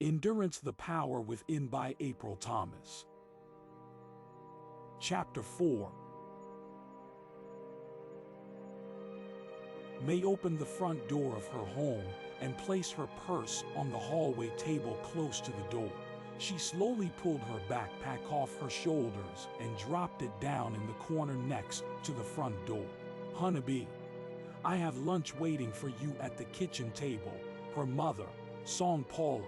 Endurance: The Power Within by April Thomas. Chapter 4. May opened the front door of her home and placed her purse on the hallway table close to the door. She slowly pulled her backpack off her shoulders and dropped it down in the corner next to the front door. "Honeybee, I have lunch waiting for you at the kitchen table," her mother, Song Paula,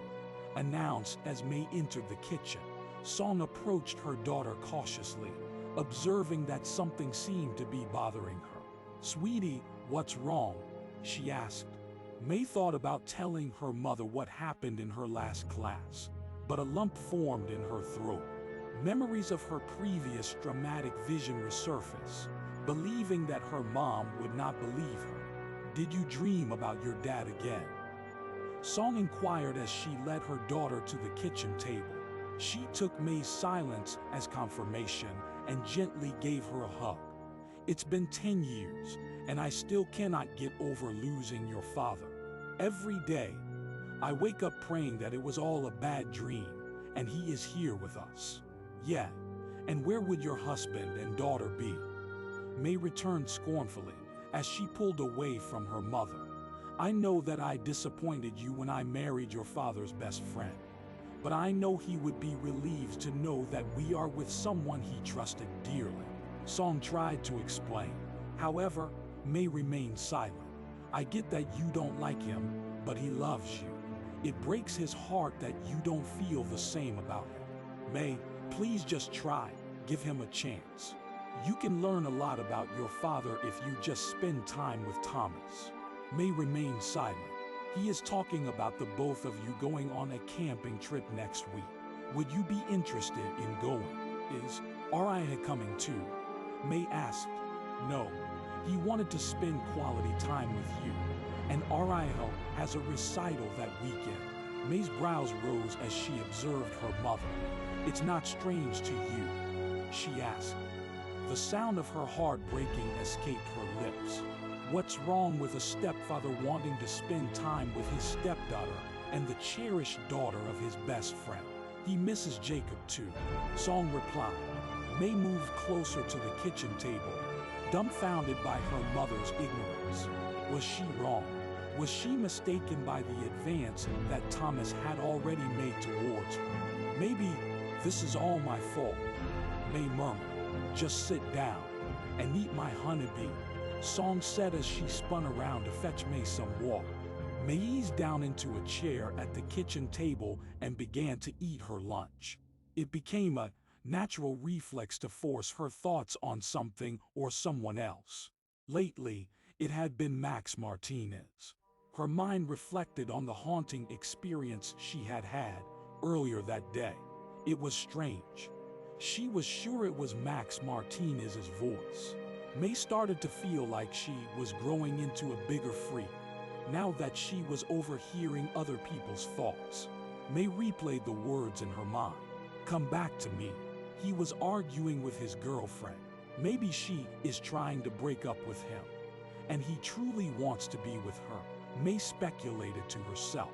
announced as May entered the kitchen. Song approached her daughter cautiously, observing that something seemed to be bothering her. "Sweetie, what's wrong?" she asked. May thought about telling her mother what happened in her last class, but a lump formed in her throat. Memories of her previous dramatic vision resurfaced, believing that her mom would not believe her. "Did you dream about your dad again?" Song inquired as she led her daughter to the kitchen table. She took May's silence as confirmation and gently gave her a hug. "It's been 10 years, and I still cannot get over losing your father. Every day, I wake up praying that it was all a bad dream, and he is here with us." "Yeah, and where would your husband and daughter be?" May returned scornfully as she pulled away from her mother. "I know that I disappointed you when I married your father's best friend, but I know he would be relieved to know that we are with someone he trusted dearly." Song tried to explain. However, May remained silent. "I get that you don't like him, but he loves you. It breaks his heart that you don't feel the same about him. May, please just try, give him a chance. You can learn a lot about your father if you just spend time with Thomas." May remained silent. "He is talking about the both of you going on a camping trip next week. Would you be interested in going? Is Ariah coming too?" May asked. "No. He wanted to spend quality time with you, and Ariah has a recital that weekend." May's brows rose as she observed her mother. "It's not strange to you?" she asked. The sound of her heart breaking escaped her lips. What's wrong with a stepfather wanting to spend time with his stepdaughter and the cherished daughter of his best friend? He misses Jacob too, Song replied. May moved closer to the kitchen table, dumbfounded by her mother's ignorance. Was she wrong? Was she mistaken by the advance that Thomas had already made towards her? Maybe this is all my fault, May murmured. Just sit down and eat my honeybee, Song said as she spun around to fetch May some water. May eased down into a chair at the kitchen table and began to eat her lunch. It became a natural reflex to force her thoughts on something or someone else. Lately, it had been Max Martinez. Her mind reflected on the haunting experience she had had earlier that day. It was strange. She was sure it was Max Martinez's voice. May started to feel like she was growing into a bigger freak, now that she was overhearing other people's thoughts. May replayed the words in her mind. Come back to me. He was arguing with his girlfriend. Maybe she is trying to break up with him, and he truly wants to be with her. May speculated to herself.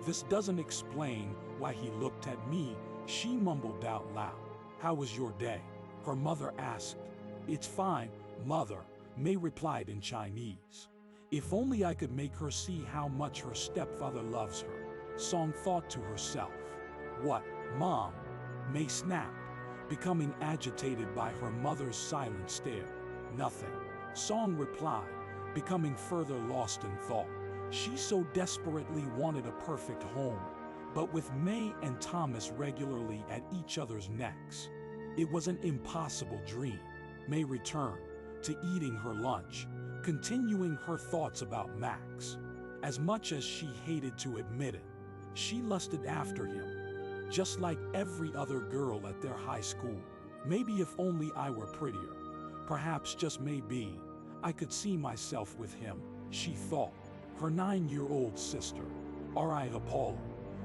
This doesn't explain why he looked at me, she mumbled out loud. How was your day? Her mother asked. It's fine, mother, May replied in Chinese. If only I could make her see how much her stepfather loves her, Song thought to herself. What, Mom? May snapped, becoming agitated by her mother's silent stare. Nothing, Song replied, becoming further lost in thought. She so desperately wanted a perfect home, but with May and Thomas regularly at each other's necks, it was an impossible dream. May returned to eating her lunch, continuing her thoughts about Max. As much as she hated to admit it, she lusted after him, just like every other girl at their high school. Maybe if only I were prettier, perhaps just maybe, I could see myself with him, she thought. Her 9-year-old sister, Ariah Paula,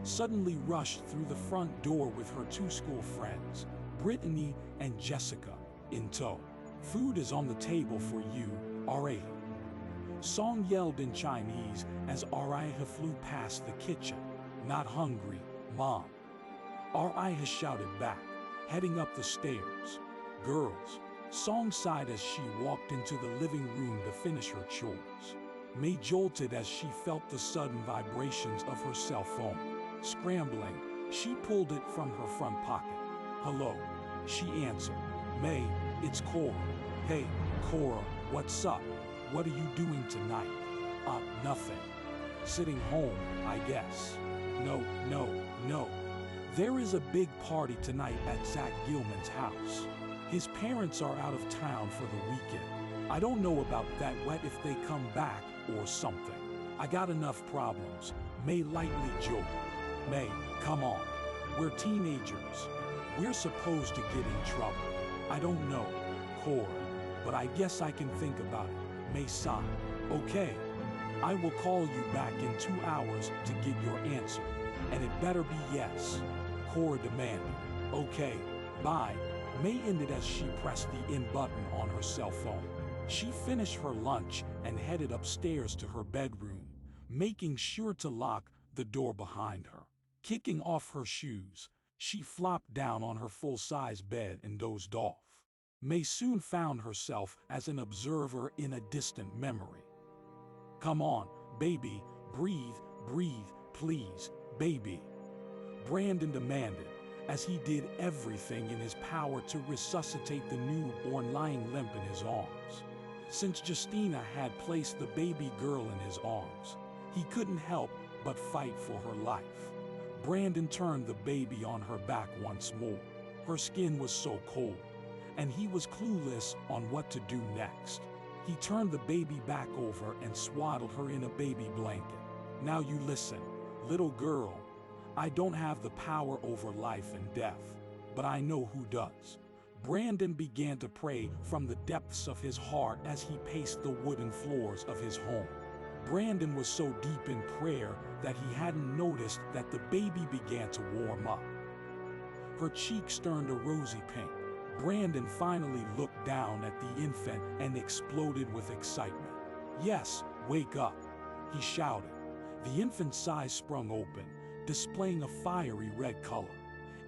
suddenly rushed through the front door with her 2 school friends, Brittany and Jessica, in tow. Food is on the table for you, Ariah, Song yelled in Chinese as Ariah flew past the kitchen. Not hungry, Mom. Araya shouted back, heading up the stairs. Girls, Song sighed as she walked into the living room to finish her chores. May jolted as she felt the sudden vibrations of her cell phone. Scrambling, she pulled it from her front pocket. Hello, she answered. May, it's Cora. Hey, Cora, what's up? What are you doing tonight? Nothing. Sitting home, I guess. No. There is a big party tonight at Zach Gilman's house. His parents are out of town for the weekend. I don't know about that wet if they come back or something. I got enough problems, May lightly joked. May, come on. We're teenagers. We're supposed to get in trouble. I don't know, Cora, but I guess I can think about it. May sighed. Okay. I will call you back in 2 hours to get your answer, and it better be yes, Cora demanded. Okay, bye. May ended as she pressed the end button on her cell phone. She finished her lunch and headed upstairs to her bedroom, making sure to lock the door behind her. Kicking off her shoes, she flopped down on her full-size bed and dozed off. May soon found herself as an observer in a distant memory. Come on, baby, breathe, please, baby, Brandon demanded, as he did everything in his power to resuscitate the newborn lying limp in his arms. Since Justina had placed the baby girl in his arms, he couldn't help but fight for her life. Brandon turned the baby on her back once more. Her skin was so cold, and he was clueless on what to do next. He turned the baby back over and swaddled her in a baby blanket. Now you listen, little girl. I don't have the power over life and death, but I know who does. Brandon began to pray from the depths of his heart as he paced the wooden floors of his home. Brandon was so deep in prayer that he hadn't noticed that the baby began to warm up. Her cheeks turned a rosy pink. Brandon finally looked down at the infant and exploded with excitement. Yes, wake up, he shouted. The infant's eyes sprung open, displaying a fiery red color.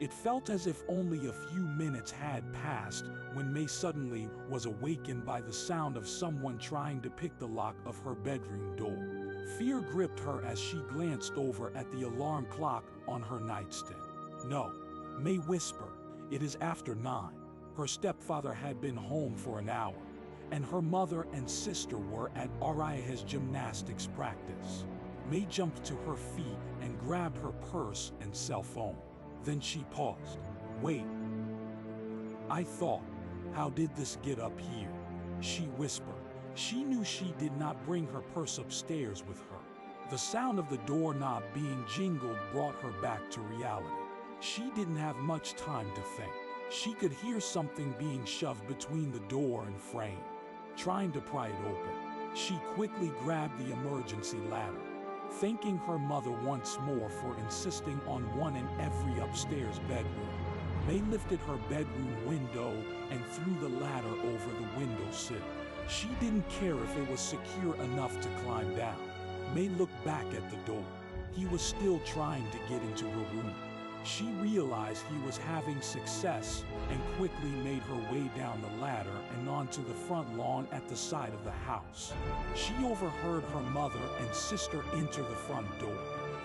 It felt as if only a few minutes had passed when May suddenly was awakened by the sound of someone trying to pick the lock of her bedroom door. Fear gripped her as she glanced over at the alarm clock on her nightstand. No, May whispered, it is after 9. Her stepfather had been home for an hour, and her mother and sister were at Aria's gymnastics practice. May jumped to her feet and grabbed her purse and cell phone. Then she paused. Wait. I thought, how did this get up here? She whispered. She knew she did not bring her purse upstairs with her. The sound of the doorknob being jingled brought her back to reality. She didn't have much time to think. She could hear something being shoved between the door and frame. Trying to pry it open, she quickly grabbed the emergency ladder. Thanking her mother once more for insisting on one in every upstairs bedroom, May lifted her bedroom window and threw the ladder over the windowsill. She didn't care if it was secure enough to climb down. May looked back at the door. He was still trying to get into her room. She realized he was having success and quickly made her way down the ladder and onto the front lawn at the side of the house. She overheard her mother and sister enter the front door.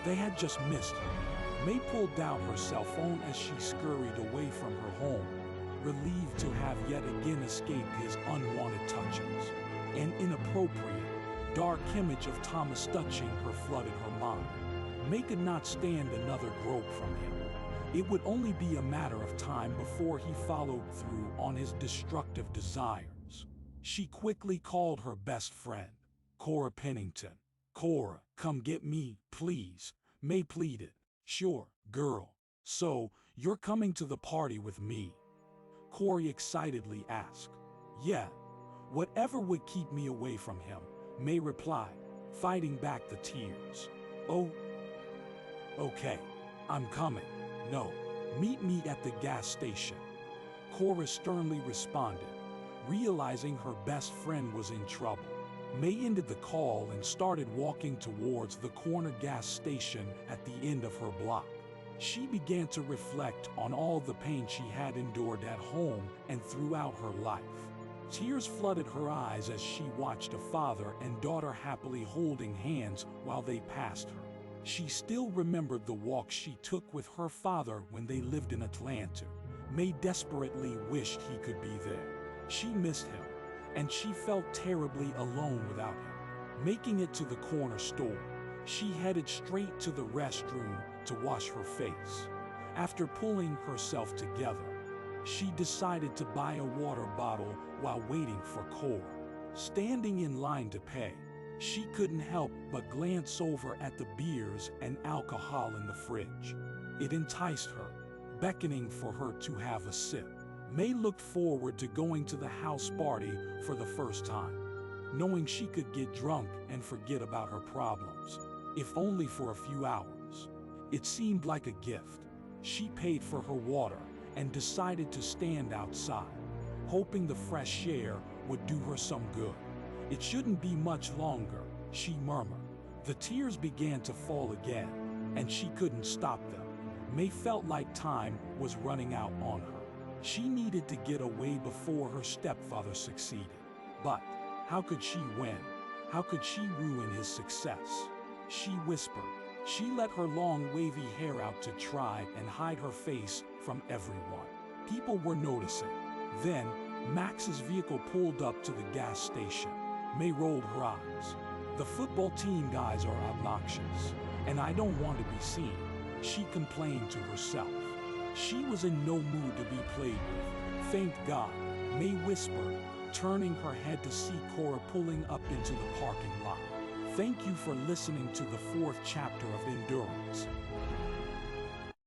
They had just missed her. May pulled out her cell phone as she scurried away from her home, relieved to have yet again escaped his unwanted touchings. An inappropriate, dark image of Thomas touching her flooded her mind. May could not stand another grope from him. It would only be a matter of time before he followed through on his destructive desires. She quickly called her best friend, Cora Pennington. Cora, come get me, please, May pleaded. Sure, girl. So, you're coming to the party with me? Cora excitedly asked. Yeah, whatever would keep me away from him, May replied, fighting back the tears. Oh, okay, I'm coming. No, meet me at the gas station, Cora sternly responded, realizing her best friend was in trouble. May ended the call and started walking towards the corner gas station at the end of her block. She began to reflect on all the pain she had endured at home and throughout her life. Tears flooded her eyes as she watched a father and daughter happily holding hands while they passed her. She still remembered the walk she took with her father when they lived in Atlanta. May desperately wished he could be there. She missed him, and she felt terribly alone without him. Making it to the corner store, she headed straight to the restroom to wash her face. After pulling herself together, she decided to buy a water bottle while waiting for Cora. Standing in line to pay, she couldn't help but glance over at the beers and alcohol in the fridge. It enticed her, beckoning for her to have a sip. May looked forward to going to the house party for the first time, knowing she could get drunk and forget about her problems, if only for a few hours. It seemed like a gift. She paid for her water and decided to stand outside, hoping the fresh air would do her some good. It shouldn't be much longer, she murmured. The tears began to fall again, and she couldn't stop them. May felt like time was running out on her. She needed to get away before her stepfather succeeded. But how could she win? How could she ruin his success? She whispered. She let her long wavy hair out to try and hide her face from everyone. People were noticing. Then, Max's vehicle pulled up to the gas station. May rolled her eyes. The football team guys are obnoxious, and I don't want to be seen, she complained to herself. She was in no mood to be played with. Thank God, May whispered, turning her head to see Cora pulling up into the parking lot. Thank you for listening to the 4th chapter of Endurance.